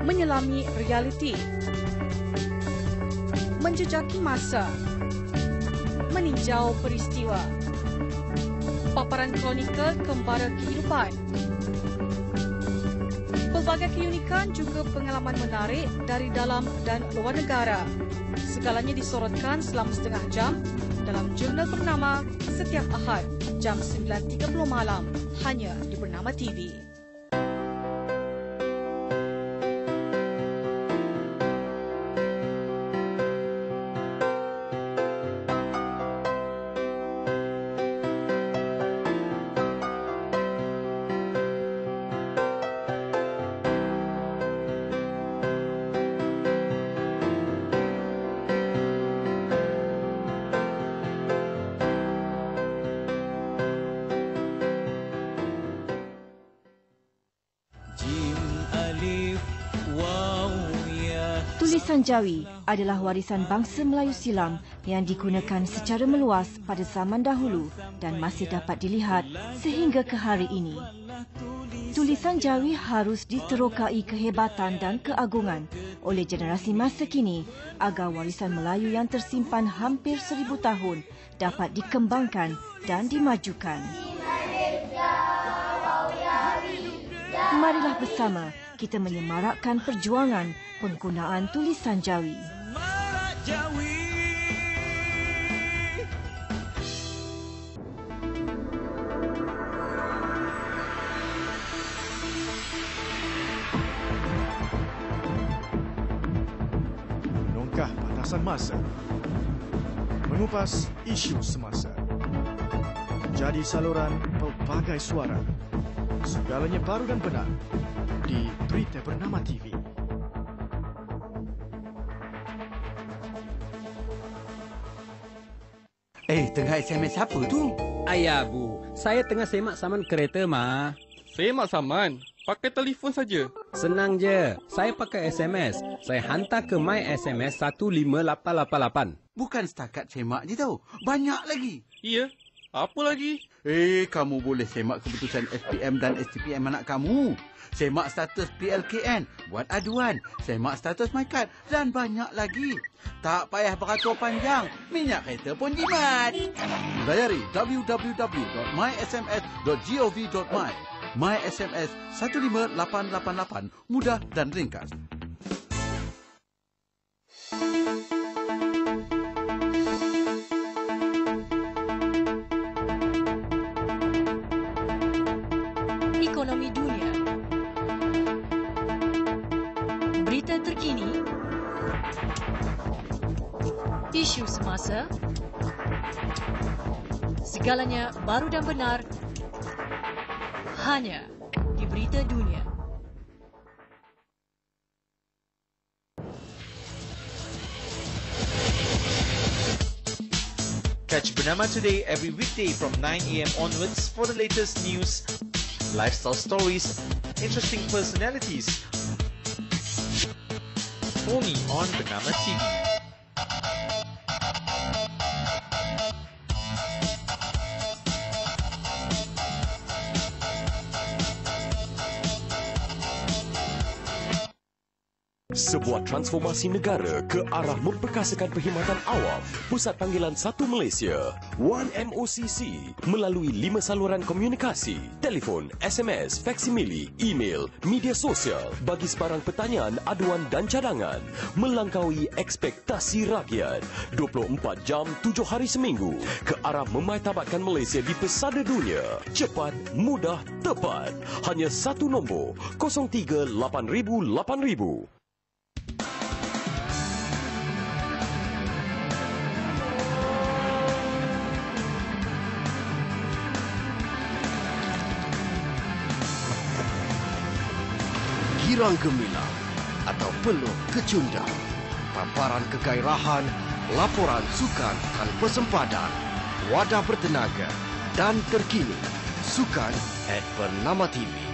menyelami realiti, menjejaki masa, meninjau peristiwa, paparan kronikal kembara kehidupan. Pelbagai keunikan juga pengalaman menarik dari dalam dan luar negara. Segalanya disorotkan selama setengah jam dalam jurnal Bernama setiap Ahad jam 9.30 malam hanya di Bernama TV. Tulisan Jawi adalah warisan bangsa Melayu silam yang digunakan secara meluas pada zaman dahulu dan masih dapat dilihat sehingga ke hari ini. Tulisan Jawi harus diterokai kehebatan dan keagungan oleh generasi masa kini agar warisan Melayu yang tersimpan hampir 1000 tahun dapat dikembangkan dan dimajukan. Marilah bersama kita menyemarakkan perjuangan penggunaan tulisan Jawi. Menongkah batasan masa, mengupas isu semasa, menjadi saluran pelbagai suara. Segalanya baru dan benar di Berita Bernama TV. Tengah SMS apa tu? Ayah, Bu. Saya tengah semak saman kereta, Ma. Semak saman? Pakai telefon saja. Senang je. Saya pakai SMS. Saya hantar ke My SMS 15888. Bukan setakat semak je tau. Banyak lagi. Ya. Apa lagi? Kamu boleh semak keputusan SPM dan STPM anak kamu. Semak status PLKN, buat aduan, semak status MyCard dan banyak lagi. Tak payah beratur panjang, minyak kereta pun jimat. Layari www.mysms.gov.my. My SMS 15888, mudah dan ringkas. Ekonomi dunia. Berita terkini, isu semasa, segalanya baru dan benar hanya di Berita Dunia. Catch Bernama Today every weekday from 9 a.m. onwards for the latest news, lifestyle stories, interesting personalities. Only on Bernama TV. Sebuah transformasi negara ke arah memperkasakan perkhidmatan awam. Pusat Panggilan 1 Malaysia, 1MOCC, melalui 5 saluran komunikasi, telefon, SMS, faksimili, email, media sosial, bagi sebarang pertanyaan, aduan dan cadangan, melangkaui ekspektasi rakyat. 24 jam, 7 hari seminggu, ke arah memaitabatkan Malaysia di pesada dunia. Cepat, mudah, tepat. Hanya satu nombor, 03 8000 8000. Girang gemilang atau peluh kecundang, paparan kegairahan, laporan sukan tanpa sempadan, wadah bertenaga dan terkini, sukan @Bernama TV.